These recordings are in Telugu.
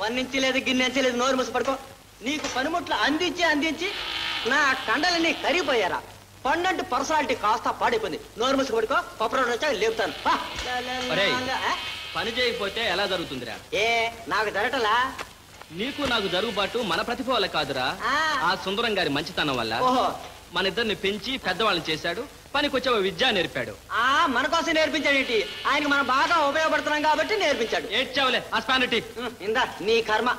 వన్నించి లేదు గిన్నెంచి లేదు నోరు మూసి పడుకో. నీకు పనిముట్లు అందించి అందించి నా కండలని కరిగిపోయారా? పండంటి పర్సనాలిటీ కాస్త పాడైపోయింది. నోరు మూసి పడుకో. పప్పురోడు వచ్చా లేపుతాను. పని చేయకపోతే ఎలా జరుగుతుందిరా? నాకు జరగటలా. నీకు నాకు జరుగుబాటు మన ప్రతిభ వల్ల కాదురా, ఆ సుందరం గారి మంచితనం వల్ల. మన ఇద్దరిని పెంచి పెద్దవాళ్ళని చేశాడు, పనికొచ్చే విద్య నేర్పాడు. మన కోసం నేర్పించాడు ఏంటి? ఆయనకి మనం బాగా ఉపయోగపడుతున్నాం కాబట్టి నేర్పించాడు. ఏడ్చావులే ఆ స్పానిటీ. ఇందా నీ కర్మ.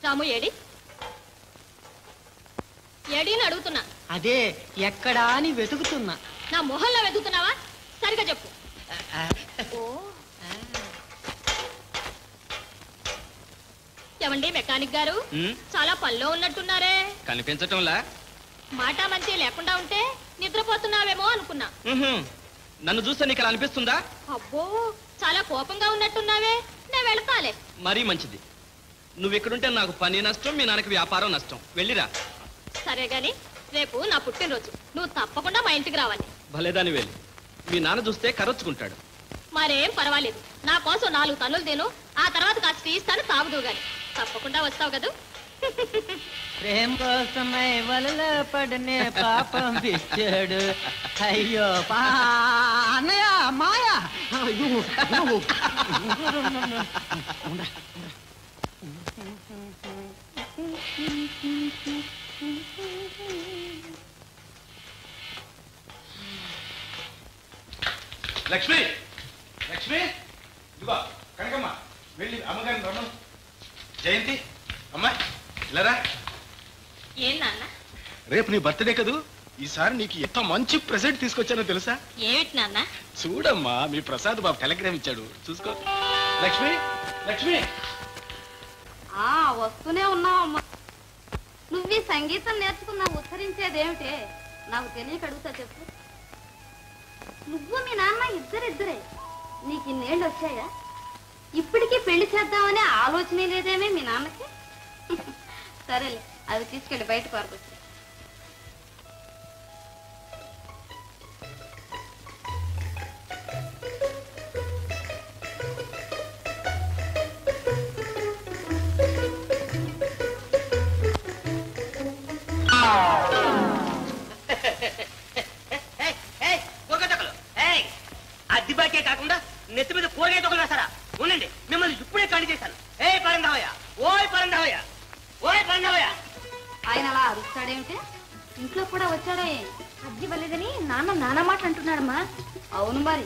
రాము ఏడి ఏడీని అడుగుతున్నా. అదే ఎక్కడా అని వెతుకుతున్నా. నా మొహంలో వెతుకుతున్నావా? సరిగా చెప్పు. ఏమండి మెకానిక్ గారు, చాలా పనిలో ఉన్నట్టున్నారే. కనిపించటంలా? మాట మంచి లేకుండా ఉంటే నిద్రపోతున్నావేమో అనుకున్నా. నన్ను చూస్తే నీకు అలా అనిపిస్తుందా? అబ్బో చాలా కోపంగా ఉన్నట్టున్నావే. నేను వెళతాలే. మరీ మంచిది. నువ్వు ఇక్కడుంటే నాకు పని నష్టం, మీ నాన్నకి వ్యాపారం నష్టం. వెళ్ళిరా. సరే గాని రేపు నా పుట్టినరోజు, నువ్వు తప్పకుండా మా ఇంటికి రావాలి. భలేదాని వెళ్ళి. మీ నాన్న చూస్తే కరొచ్చుకుంటాడు. మరేం పర్వాలేదు, నా కోసం 4 తన్నులు తిను, ఆ తర్వాత కాస్త ఇస్తాను తాగుదు గాని. తప్పకుండా వస్తావు కదా? ప్రేమ కోసమై వలలో పడనే పాపం పిచ్చాడు. అయ్యో అన్నయ్య మాయా. లక్ష్మి, లక్ష్మి, ఇదిగో కనకమ్మ, వెళ్ళి అమ్మగారిని రమ్మను. జయంతి అమ్మాయి ఇలారా. ఏం నాన్న? రేపు నీ బర్త్డే కదూ, ఈసారి నీకు ఎంత మంచి ప్రెజెంట్ తీసుకొచ్చానో తెలుసా? ఏమిటి నాన్న? చూడమ్మా, మీ ప్రసాద్ బాబు టెలిగ్రామ్ ఇచ్చాడు, చూసుకో. లక్ష్మి, లక్ష్మి. వస్తూనే ఉన్నావమ్మా. నువ్వు సంగీతం నేర్చుకున్నా ఉత్తరించేదేమిటే? నాకు తెలియక అడుగుతా చెప్పు. నువ్వు మీ నాన్న ఇద్దరే. నీకు ఇన్నేళ్ళు వచ్చాయా? ఇప్పటికీ పెళ్లి చేద్దామనే ఆలోచనే లేదేమే మీ నాన్నకి? సరేలే, అది తీసుకెళ్ళి బయట పారుకొచ్చు. అద్దిబాకే కాకుండా నెత్తి మీద కూరగాయ తొక్కలు వేస్తారా? ఉండండి, మిమ్మల్ని ఇప్పుడే ఖాళీ చేశాను. పరంధావయ్య, ఓయ్ పరంధావయ్య, ఓయ్ పరంధావయ్య. ఆయన అలా అరుస్తాడేమిటి? ఇంట్లో కూడా వచ్చాడే. అద్దె వలేదని నాన్న మాట అంటున్నాడమ్మా. అవును మరి,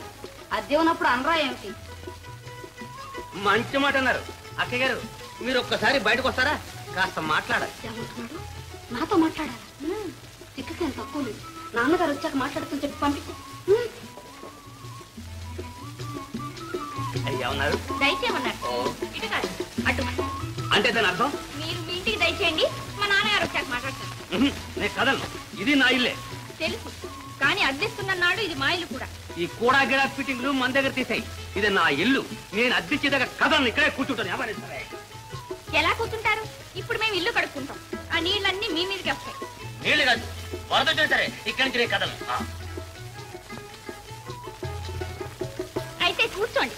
అద్దె ఉన్నప్పుడు అనరా ఏమిటి? మంచి మాట అన్నారు. అక్కయ్య గారు, మీరు ఒక్కసారి బయటకు వస్తారా? కాస్త మాట్లాడాలి. ఏమంటున్నాడు? నాతో మాట్లాడాలి. చిక్కకేం తక్కువ లేదు. నాన్నగారు వచ్చాక మాట్లాడుతూ చెప్పి పంపించు. ఏమన్నారు? దయచేయమన్నారు. ఇటు కాదు, అటు. అంటే దాని అర్థం? మీరు మీ ఇంటికి దయచేయండి, మా నాన్నగారు వచ్చాక మాట్లాడతాను. నేను కదలను, ఇది నా ఇల్లే. తెలుసు, కానీ అద్దెస్తున్నన్నాడు ఇది మా ఇల్లు కూడా. ఈ కూడా గిడా ఫిట్టింగ్లు మన దగ్గర తీసాయి. ఇది నా ఇల్లు, నేను అద్దెచ్చే దగ్గర కదలను, ఇక్కడే కూర్చుంటాను. ఎలా కూర్చుంటారు? ఇప్పుడు మేము ఇల్లు కడుక్కుంటాం, ఆ నీళ్ళన్నీ మీ మీదకి వస్తాయి. నీళ్ళు కాదు, వరద సరే, ఇక్కడి నుంచి నేను కదలను. అయితే కూర్చోండి.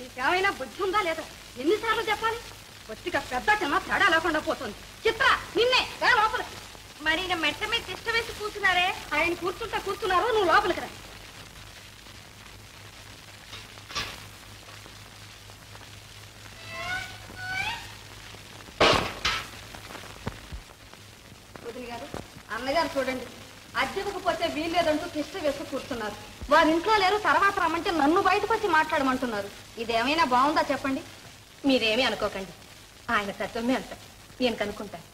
నీకేమైనా బుద్ధి ఉందా లేదా? ఎన్నిసార్లు చెప్పాలి? కొద్దిగా పెద్ద చిన్న తేడా లేకుండా పోతుంది. చిత్ర, నిన్నే లోపల. మరి మెట్ట మీద తిష్ట వేసి కూర్చున్నారే? ఆయన కూర్చున్నారు, నువ్వు లోపలికి రా. వదిలి గారు, అన్నగారు చూడండి, అద్దెకపోతే వీల్లేదంటూ తిష్ట వేసి కూర్చున్నారు. వారి ఇంట్లో లేరు, తర్వాత రమ్మంటే నన్ను బయటకు వచ్చి మాట్లాడమంటున్నారు. ఇదేమైనా బాగుందా చెప్పండి? మీరేమీ అనుకోకండి, ఆయన తత్వమే అంత. నేను కనుక్కుంటాను.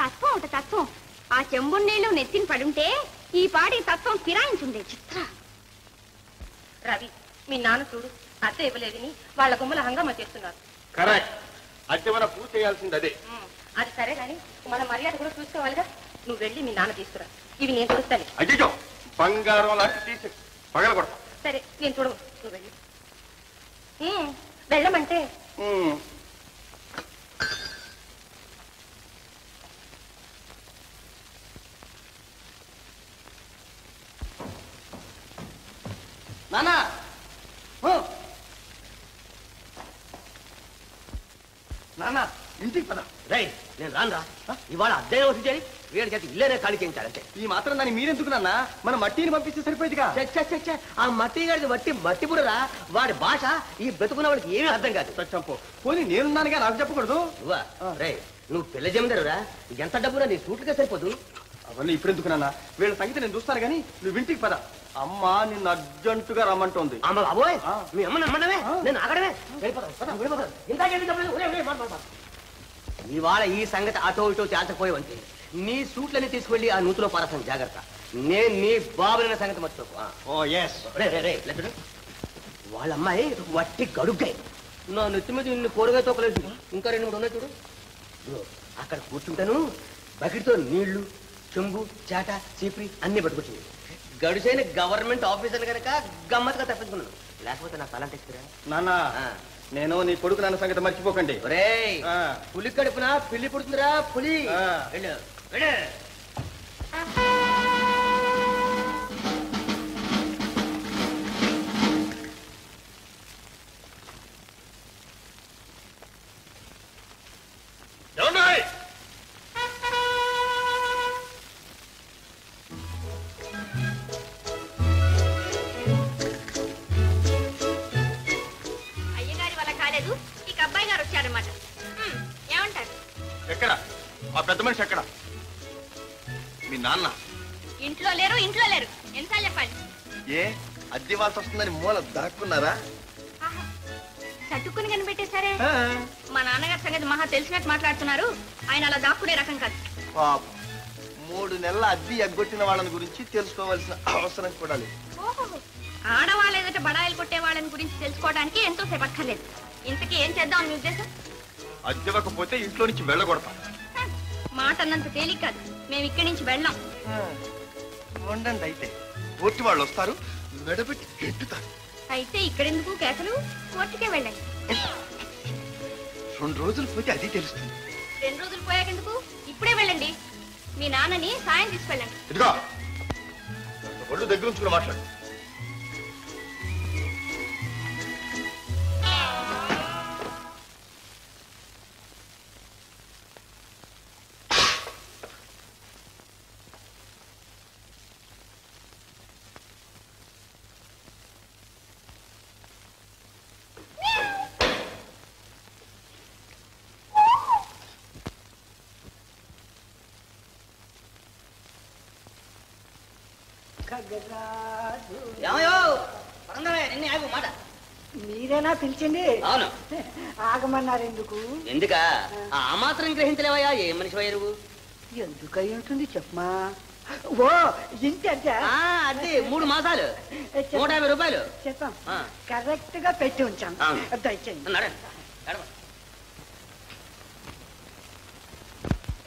తత్వం ఒకటి తత్వం. ఆ చెంబు నీళ్లు నెత్తిని పడుంటే ఈ పాటి తత్వం ఫిరాయించుండే. చిత్ర రవి, మీ నాన్న చూడు, అత్త ఇవ్వలేదని వాళ్ళ గుమ్మల హంగామా చేస్తున్నారు. కరెక్ట్. అంటే మనం పూజ చేయాల్సింది అదే. అది సరే కానీ మన మర్యాద కూడా చూసుకోవాలిగా. నువ్వు వెళ్ళి మీ నాన్న తీసుకురా, ఇవి నేను చూస్తాను. అయ్యో, బంగారం లాంటి తీసి పగల కొడతా. సరే, నేను చూడవు, నువ్వు వెళ్ళి. వెళ్ళమంటే నానా నాన్న ఇంటికి పద. రై, నేను రానురా. ఇవాళ అద్దె వసూలు చేయి, వీడి చేతి ఇల్లేనే ఖాళీ చేయించాలంటే. ఈ మాత్రం దాన్ని మీరెందుకు నాన్న? మన మట్టిని పంపిస్తే సరిపోయిందిగా. ఆ మట్టి గారిది మట్టి బుడరా. వాడి భాష ఈ బ్రతుకున్న వాడికి ఏమీ అర్థం కాదు. చంపు. పోనీ నేనున్నానుగా, నాకు చెప్పకూడదు. నువ్వా? రే, నువ్వు పిల్ల జమీందారురా. ఎంత డబ్బురా నీ సూట్లుగా సరిపోదు. అవన్నీ ఇప్పుడెందుకు నాన్న? వీళ్ళ సంగతి నేను చూస్తాను కానీ నువ్వు ఇంటికి పద. అమ్మ నిన్ను అర్జెంటుగా రమ్మంటోంది. అమ్మ బాబోయ్, మీ అమ్మ నమ్మడమే, నేను ఆగడమే. ఇవాళ ఈ సంగతి అటో ఇటో తేల్చకపోయేవంతే. నీ సూట్లని తీసుకువెళ్ళి ఆ నూతులో పారసం. జాగ్రత్త. నేను నీ బాబులైన సంగతి మర్చిపోకు. లెక్కడు, వాళ్ళ అమ్మాయి వట్టి గడుగ్గాయి. నా నెత్తి మీద నిన్ను కూరగా తోకలేదు. ఇంకా 2-3 ఉన్నాయి చూడు. అక్కడ కూర్చుంటాను, బకెట్తో నీళ్లు, చెంబు, చాట, చీపురి అన్ని పట్టుకొచ్చింది. గడుచైన గవర్నమెంట్ ఆఫీసర్ కనుక గమ్మత్తుగా తప్పించుకున్నాను. లేకపోతే నా తలంటే నాన్న, నేను నీ కొడుకు నాన్న సంగతి మర్చిపోకండి. పులి కడుపున పిల్లి పుడుతుందిరా. పులి అయ్యగారి వల్ల కాలేదు, ఇక అబ్బాయి గారు వచ్చారన్నమాట. ఏమంటారు? ఎక్కడ ఆ పెద్ద మనిషి? ఎక్కడ మీ నాన్న? ఇంట్లో లేరు. ఎంతసార్లు చెప్పాలి? ఏ అద్దె వాల్సి వస్తుందని మూల దాక్కున్నారా? చట్టుకుని కనిపెట్టేశారే. మా నాన్నగారి సంగతి మహా తెలిసినట్టు మాట్లాడుతున్నారు. ఆయన అలా దాక్కునే రకం కాదు. 3 నెలల అద్దె ఎగ్గొట్టిన వాళ్ళని గురించి తెలుసుకోవాల్సిన అవసరం కూడా లేదు. ఆడవాళ్ళు ఏదైతే బడాయిలు కొట్టే వాళ్ళని గురించి తెలుసుకోవడానికి ఎంతో సేపు అక్కర్లేదు. ఇంతకీ ఏం చేద్దాం మీ ఉద్దేశం? అద్దెవ్వకపోతే ఇంట్లో నుంచి వెళ్ళగొడతాం. మాట అన్నంత తేలిక కాదు. మేము ఇక్కడి నుంచి వెళ్ళాం. ఉండండి, అయితే కోర్టు వాళ్ళు వస్తారు, మెడబెట్టి గెట్టుతారు. అయితే ఇక్కడెందుకు కేకలు? కోర్టుకే వెళ్ళండి. 2 రోజులు పోతే అది తెలుస్తుంది. 2 రోజులు పోయాకెందుకు? ఇప్పుడే వెళ్ళండి. మీ నాన్నని సాయం తీసుకెళ్ళండి. ఇదిగో ఒళ్ళు దగ్గర ఉంచుకుని మాట్లాడు. మాట మీరేనా పిలిచింది? అవును. ఆగమన్నారు ఎందుకు? ఎందుకా? ఆ మాత్రం గ్రహించలేవయ్యా. ఏ మనిషి అయ్యారు? ఎందుకు అయి ఉంటుంది చెప్పమా. ఓ ఇంటి అంటే అది 3 మాసాలు 150 రూపాయలు చెప్పాం. కరెక్ట్ గా పెట్టి ఉంచాం. దయచేయండి.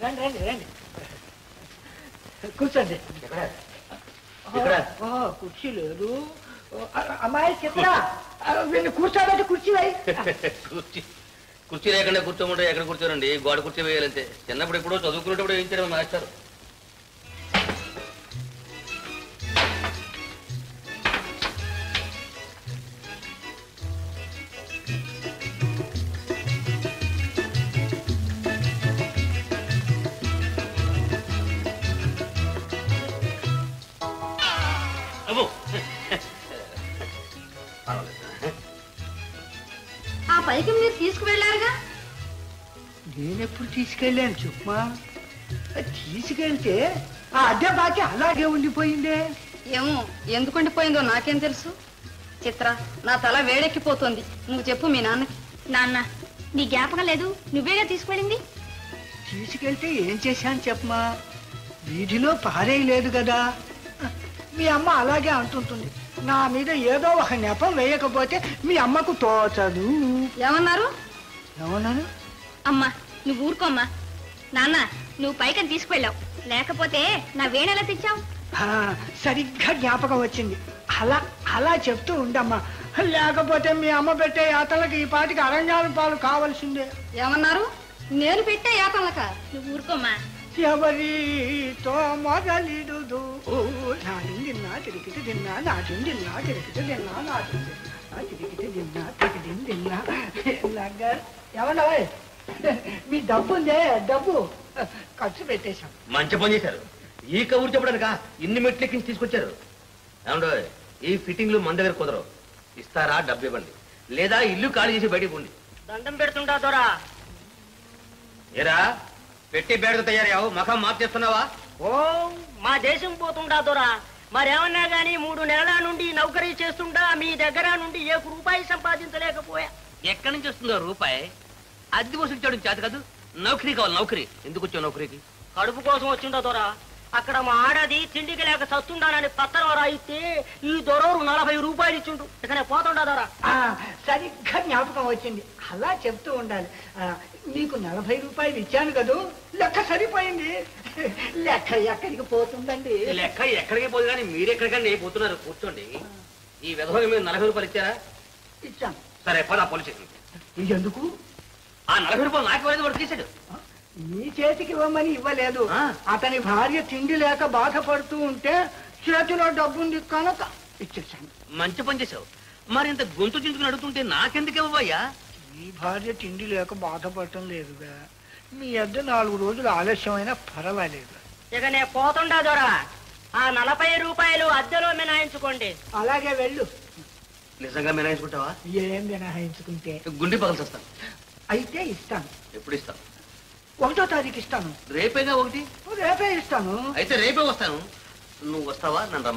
రండి రండి రండి, కూర్చోండి. కుర్చీ లేదు. అమ్మాయి చిత్ర, వీళ్ళు కూర్చోబెట్టి కుర్చీ కుర్చీ లేకుండా కూర్చోమంటే ఎక్కడ కూర్చోరండి? గోడ కుర్చీ వేయాలంటే. చిన్నప్పుడు ఎప్పుడో చదువుకునేటప్పుడు వేయించారు మాస్టర్. ఆ పైకి మీరు తీసుకువెళ్ళారుగా. నేనెప్పుడు తీసుకెళ్ళాను చెప్పమా. తీసుకెళ్తే ఆ అద్దె బాకీ అలాగే ఉండిపోయిందే. ఏమో ఎందుకు ఉండిపోయిందో నాకేం తెలుసు. చిత్ర నా తల వేడెక్కిపోతుంది. నువ్వు చెప్పు మీ నాన్నకి. నాన్న నీ జ్ఞాపకం లేదు, నువ్వేగా తీసుకెళ్ళింది. తీసుకెళ్తే ఏం చేశాను చెప్పమా? వీధిలో పారేయలేదు కదా. మీ అమ్మ అలాగే అంటుంటుంది. నా మీద ఏదో ఒక నెపం వేయకపోతే మీ అమ్మకు తోచదు. ఏమన్నారు? ఏమన్నాను? అమ్మా నువ్వు ఊరుకోమ్మా. నాన్న నువ్వు పైకని తీసుకువెళ్ళావు, లేకపోతే నా వేణెలా తెచ్చావు? సరిగ్గా జ్ఞాపకం వచ్చింది. అలా అలా చెప్తూ ఉండమ్మా, లేకపోతే మీ అమ్మ పెట్టే యాతలకి ఈ పాటికి అరణ్యాల పాలు కావాల్సిందే. ఏమన్నారు? నేను పెట్టే యాతలక? నువ్వు ఊరుకోమ్మా. ఎవరితో మొదలిడు నాటిందిన్నా తిరిగితే తిన్నా, నాటిందిన్నా తిరిగితే తిన్నా, నాటిందిన్నా తిరిగితే తిన్నా, తిరిగిదిన్నా. ఏమన్నా మీ డబ్బు ఉందే, డబ్బు ఖర్చు పెట్టేశాం. మంచి పని చేశారు. ఈ కబురు చెప్పడానికా ఇన్ని మెట్లెక్కించి తీసుకొచ్చారు? ఏమండో ఈ ఫిట్టింగ్లు మన దగ్గర కుదరవు. ఇస్తారా? డబ్బు ఇవ్వండి, లేదా ఇల్లు ఖాళీ చేసి బయటికి పోండి. దండం పెడుతుంటా దొరా. ఏరా పెట్టి బేడకు తయారయ్యావు, మఖం మార్చేస్తున్నావా? ఓ మా దేశం పోతుండా దొరా. మరేమన్నా గాని 3 నెలల నుండి నౌకరీ చేస్తుండా మీ దగ్గర నుండి 1 రూపాయి సంపాదించలేకపోయా. ఎక్కడి నుంచి వస్తుందో రూపాయి? అద్దె వసూలు చేయడం చేత కాదు. నౌకరీ కావాలి. నౌకరీ ఎందుకు వచ్చావు? నౌకరీకి కడుపు కోసం వచ్చిండా దొరా. అక్కడ మా ఆడది తిండికి లేక చస్తుండానని పత్రం రాయిస్తే ఈ దొరవరు 40 రూపాయలు ఇచ్చిండు. ఇకనే పోతుండా దొరా. సరిగ్గా జ్ఞాపకం వచ్చింది. అలా చెప్తూ ఉండాలి. మీకు 40 రూపాయలు ఇచ్చాను కదూ, లెక్క సరిపోయింది. లెక్క ఎక్కడికి పోతుందండి? లెక్క ఎక్కడికి పోదు కానీ మీరెక్కడికండి పోతున్నారు. కూర్చోండి. ఈ విధంగా మీరు 40 రూపాయలు ఇచ్చారా? ఇచ్చాను. సరే పద పోలీస్ స్టేషన్. ఎందుకు? ఆ 40 రూపాయలు నాకు ఇవ్వలేదు, వాడు తీసాడు. మీ చేతికి ఇవ్వమని ఇవ్వలేదు. అతని భార్య తిండి లేక బాధపడుతూ ఉంటే చేతిలో డబ్బుంది కనుక ఇచ్చేసాను. మంచి పని చేసావు. మరి ఇంత గొంతు చించుకుని అడుగుతుంటే నాకెందుకు ఇవ్వయ్యా? మీ భార్య తిండి లేక బాధపడటం లేదుగా. మీ అద్దె 4 రోజులు ఆలస్యమైనా పర్వాలేదు. ఇకనే పోతుండా దొరా. ఆ 40 రూపాయలు అద్దెలో మినాయించుకోండి. అలాగే వెళ్ళు. నిజంగా మినాయించుకుంటావా? ఏం మినహాయించుకుంటే గుండె పగల్చేస్తాను. అయితే ఇస్తాను. ఎప్పుడు ఇస్తాను? 1వ తారీఖు ఇస్తాను. రేపేగా 1. రేపే ఇస్తాను. అయితే రేపే వస్తాను. నువ్వు వస్తావా? నన్ను రమ్మంటావా?